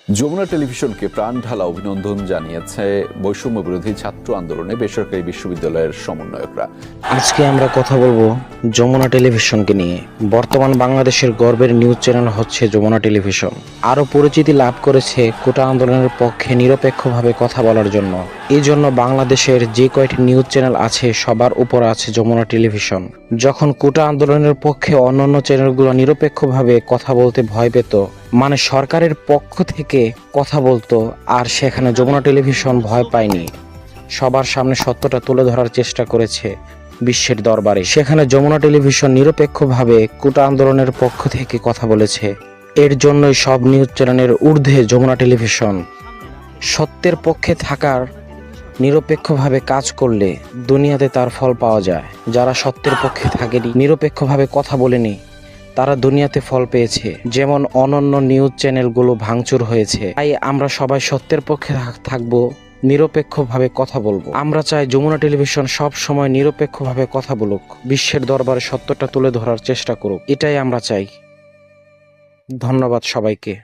যমুনা টেলিভিশনকে প্রাণ ঢালা অভিনন্দন জানিয়েছে বৈষম্য বিরোধী ছাত্র আন্দোলনে বেসরকারি বিশ্ববিদ্যালয়ের সমন্বয়করা। আজকে আমরা কথা বলবো যমুনা টেলিভিশনকে নিয়ে। বর্তমান বাংলাদেশের গর্বের নিউজ চ্যানেল হচ্ছে যমুনা টেলিভিশন। আরও পরিচিতি লাভ করেছে কোটা আন্দোলনের পক্ষে নিরপেক্ষভাবে কথা বলার জন্য। এই জন্য বাংলাদেশের যে কয়টি নিউজ চ্যানেল আছে সবার উপর আছে যমুনা টেলিভিশন। যখন কোটা আন্দোলনের পক্ষে অন্যান্য চ্যানেলগুলো নিরপেক্ষভাবে কথা বলতে ভয় পেত, মানে সরকারের পক্ষ থেকে কথা বলতো, আর সেখানে যমুনা টেলিভিশন ভয় পায়নি, সবার সামনে সত্যটা তুলে ধরার চেষ্টা করেছে বিশ্বের দরবারে। সেখানে যমুনা টেলিভিশন নিরপেক্ষভাবে কোটা আন্দোলনের পক্ষ থেকে কথা বলেছে। এর জন্যই সব নিউজ চ্যানেলের ঊর্ধ্বে যমুনা টেলিভিশন। সত্যের পক্ষে থাকার নিরপেক্ষভাবে কাজ করলে দুনিয়াতে তার ফল পাওয়া যায়। যারা সত্যের পক্ষে থাকেনি, নিরপেক্ষভাবে কথা বলেনি, তারা দুনিয়াতে ফল পেয়েছে। যেমন অনন্য নিউজ চ্যানেলগুলো ভাঙচুর হয়েছে। তাই আমরা সবাই সত্যের পক্ষে থাকবো, নিরপেক্ষভাবে কথা বলবো। আমরা চাই যমুনা টেলিভিশন সব সময় নিরপেক্ষভাবে কথা বলুক, বিশ্বের দরবারে সত্যটা তুলে ধরার চেষ্টা করুক। এটাই আমরা চাই। ধন্যবাদ সবাইকে।